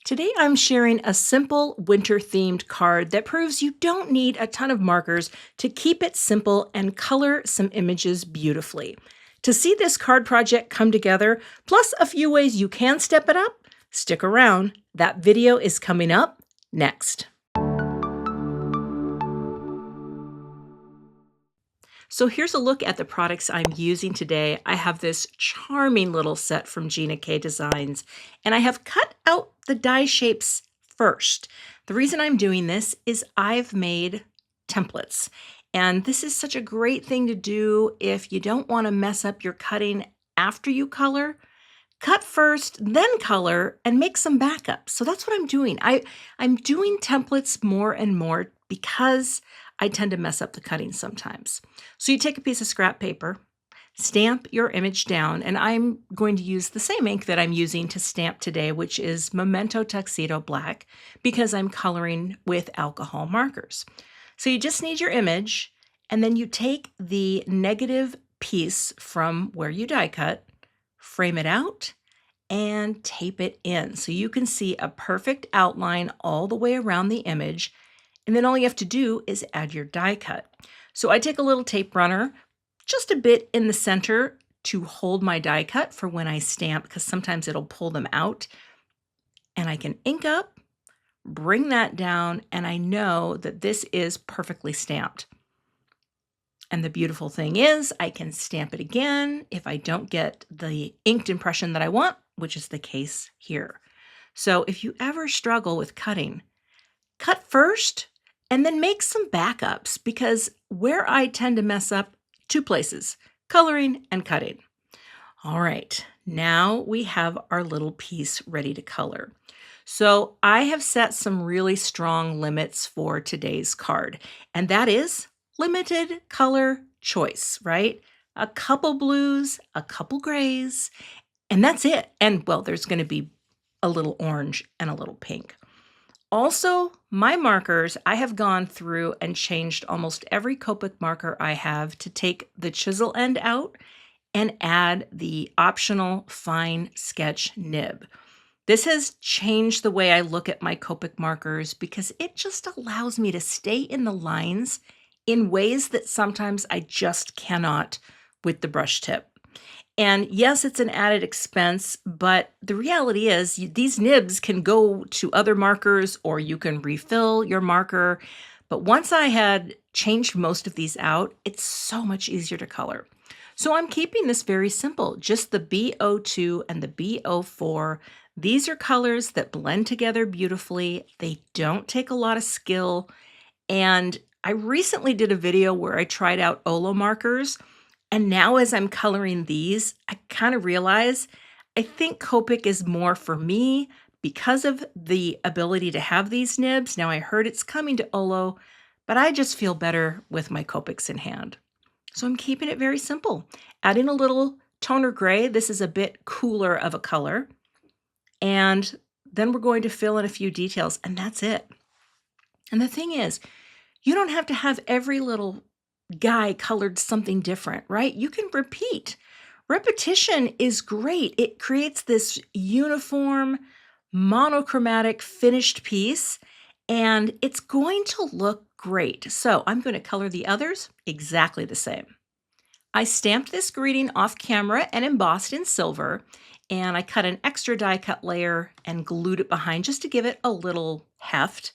Today I'm sharing a simple winter-themed card that proves you don't need a ton of markers to keep it simple and color some images beautifully. To see this card project come together, plus a few ways you can step it up, stick around. That video is coming up next. So here's a look at the products I'm using today. I have this charming little set from Gina K Designs, and I have cut out the die shapes first. The reason I'm doing this is I've made templates, and this is such a great thing to do if you don't want to mess up your cutting after you color. Cut first, then color, and make some backups. So that's what I'm doing. I'm doing templates more and more because I tend to mess up the cutting sometimes. So you take a piece of scrap paper, stamp your image down, and I'm going to use the same ink that I'm using to stamp today, which is Memento Tuxedo Black, because I'm coloring with alcohol markers. So you just need your image, and then you take the negative piece from where you die cut, frame it out, and tape it in so you can see a perfect outline all the way around the image. And then all you have to do is add your die cut. So I take a little tape runner, just a bit in the center to hold my die cut for when I stamp, because sometimes it'll pull them out. And I can ink up, bring that down, and I know that this is perfectly stamped. And the beautiful thing is I can stamp it again if I don't get the inked impression that I want, which is the case here. So if you ever struggle with cutting, cut first and then make some backups, because where I tend to mess up, two places, coloring and cutting. All right, now we have our little piece ready to color. So I have set some really strong limits for today's card, and that is limited color choice, right? A couple blues, a couple grays, and that's it. And well, there's going to be a little orange and a little pink. Also, my markers, I have gone through and changed almost every Copic marker I have to take the chisel end out and add the optional fine sketch nib. This has changed the way I look at my Copic markers because it just allows me to stay in the lines in ways that sometimes I just cannot with the brush tip. And yes, it's an added expense, but the reality is these nibs can go to other markers or you can refill your marker. But once I had changed most of these out, it's so much easier to color. So I'm keeping this very simple, just the B02 and the B04. These are colors that blend together beautifully. They don't take a lot of skill. And I recently did a video where I tried out Olo markers. And now as I'm coloring these, I kind of realize I think Copic is more for me because of the ability to have these nibs. Now I heard it's coming to Olo, but I just feel better with my Copics in hand. So I'm keeping it very simple. Adding a little toner gray. This is a bit cooler of a color. And then we're going to fill in a few details, and that's it. And the thing is, you don't have to have every little guy colored something different, right? You can repeat. Repetition is great. It creates this uniform, monochromatic, finished piece, and it's going to look great. So I'm going to color the others exactly the same. I stamped this greeting off camera and embossed in silver, and I cut an extra die cut layer and glued it behind just to give it a little heft.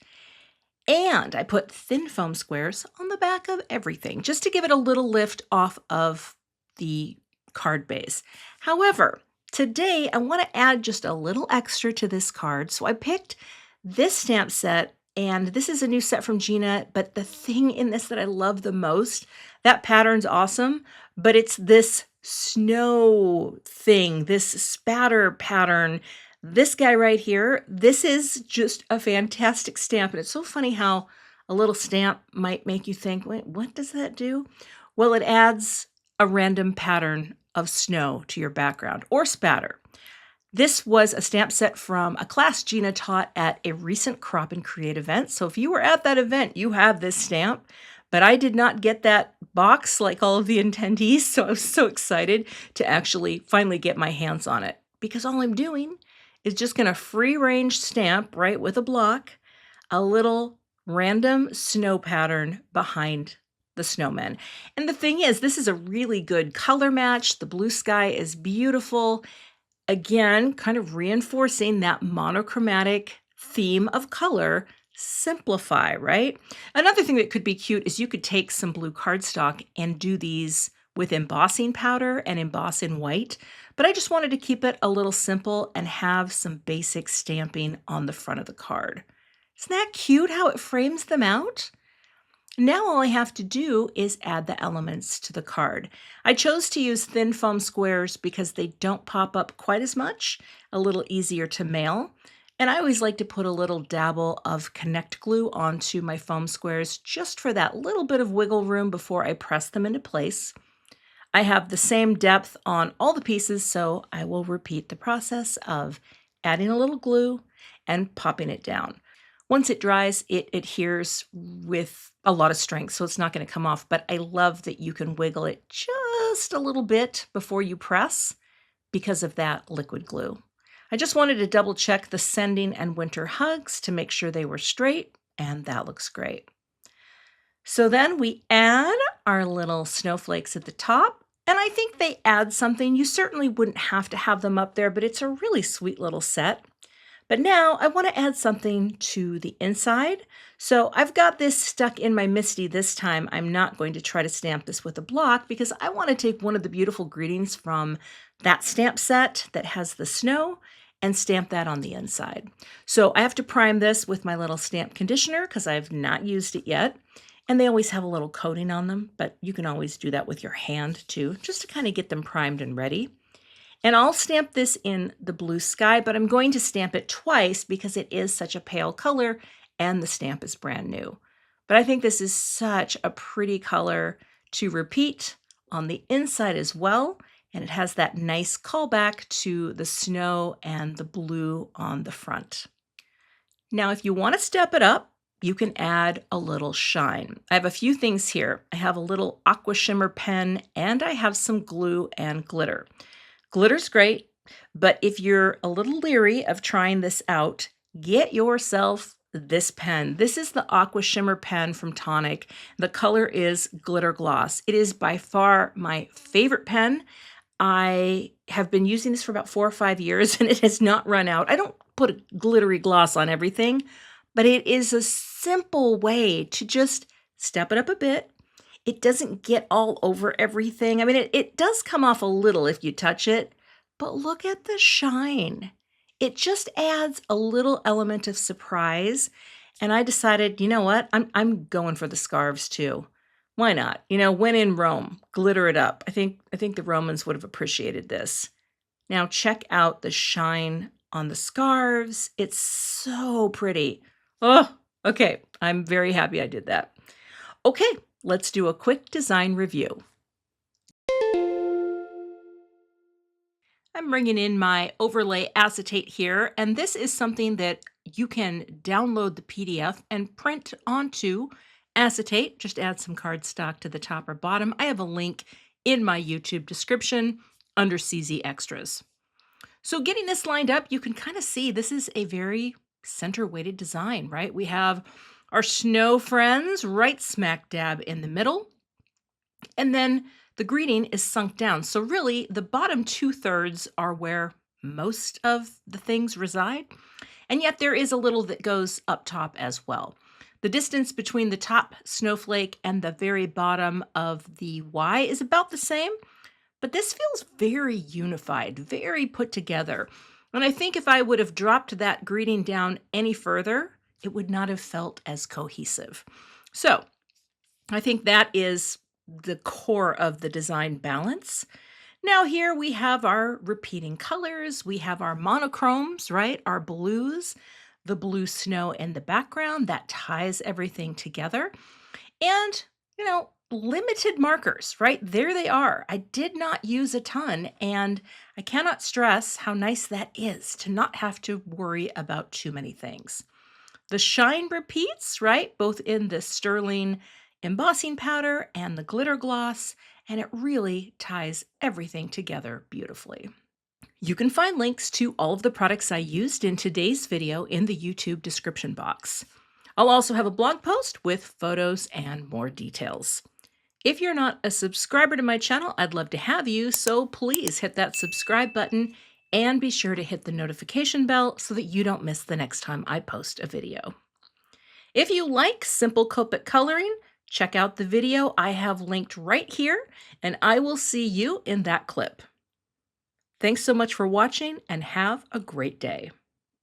And I put thin foam squares on the back of everything just to give it a little lift off of the card base. However, today I want to add just a little extra to this card. So I picked this stamp set, and this is a new set from Gina, but the thing in this that I love the most, that pattern's awesome, but it's this snow thing, this spatter pattern. This guy right here, this is just a fantastic stamp. And it's so funny how a little stamp might make you think, wait, what does that do? Well, it adds a random pattern of snow to your background or spatter. This was a stamp set from a class Gina taught at a recent Crop and Create event. So if you were at that event, you have this stamp. But I did not get that box like all of the attendees. So I was so excited to actually finally get my hands on it, because all I'm doing is just going to free range stamp right with a block a little random snow pattern behind the snowman. And the thing is, this is a really good color match. The blue sky is beautiful. Again, kind of reinforcing that monochromatic theme of color. Simplify, right? Another thing that could be cute is you could take some blue cardstock and do these with embossing powder and emboss in white. But I just wanted to keep it a little simple and have some basic stamping on the front of the card. Isn't that cute how it frames them out? Now all I have to do is add the elements to the card. I chose to use thin foam squares because they don't pop up quite as much, a little easier to mail. And I always like to put a little dabble of Connect glue onto my foam squares just for that little bit of wiggle room before I press them into place. I have the same depth on all the pieces, so I will repeat the process of adding a little glue and popping it down. Once it dries, it adheres with a lot of strength, so it's not going to come off, but I love that you can wiggle it just a little bit before you press because of that liquid glue. I just wanted to double check the sending and winter hugs to make sure they were straight, and that looks great. So then we add our little snowflakes at the top, and I think they add something. You certainly wouldn't have to have them up there, but it's a really sweet little set. But now I want to add something to the inside. So I've got this stuck in my MISTI this time. I'm not going to try to stamp this with a block because I want to take one of the beautiful greetings from that stamp set that has the snow and stamp that on the inside. So I have to prime this with my little stamp conditioner because I've not used it yet. And they always have a little coating on them, but you can always do that with your hand too, just to kind of get them primed and ready. And I'll stamp this in the blue sky, but I'm going to stamp it twice because it is such a pale color and the stamp is brand new. But I think this is such a pretty color to repeat on the inside as well. And it has that nice callback to the snow and the blue on the front. Now, if you want to step it up, you can add a little shine. I have a few things here. I have a little aqua shimmer pen and I have some glue and glitter. Glitter's great, but if you're a little leery of trying this out, get yourself this pen. This is the Aqua Shimmer pen from Tonic. The color is Glitter Gloss. It is by far my favorite pen. I have been using this for about 4 or 5 years and it has not run out. I don't put a glittery gloss on everything, but it is a simple way to just step it up a bit. It doesn't get all over everything. I mean, it does come off a little if you touch it, but look at the shine. It just adds a little element of surprise. And I decided, you know what? I'm going for the scarves too. Why not? You know, when in Rome, glitter it up. I think the Romans would have appreciated this. Now check out the shine on the scarves. It's so pretty. Oh, okay. I'm very happy I did that. Okay, let's do a quick design review. I'm bringing in my overlay acetate here, and this is something that you can download the PDF and print onto acetate. Just add some cardstock to the top or bottom. I have a link in my YouTube description under CZ Extras. So getting this lined up, you can kind of see this is a very center-weighted design, right? We have our snow friends right smack dab in the middle. And then the greeting is sunk down. So really the bottom 2/3 are where most of the things reside. And yet there is a little that goes up top as well. The distance between the top snowflake and the very bottom of the Y is about the same, but this feels very unified, very put together. And I think if I would have dropped that greeting down any further, it would not have felt as cohesive. So I think that is the core of the design balance. Now here we have our repeating colors. We have our monochromes, right? Our blues, the blue snow in the background that ties everything together. And, you know, limited markers, right? There they are. I did not use a ton, and I cannot stress how nice that is to not have to worry about too many things. The shine repeats, right? Both in the sterling embossing powder and the glitter gloss, and it really ties everything together beautifully. You can find links to all of the products I used in today's video in the YouTube description box. I'll also have a blog post with photos and more details. If you're not a subscriber to my channel, I'd love to have you, so please hit that subscribe button and be sure to hit the notification bell so that you don't miss the next time I post a video. If you like simple Copic coloring, check out the video I have linked right here, and I will see you in that clip. Thanks so much for watching and have a great day.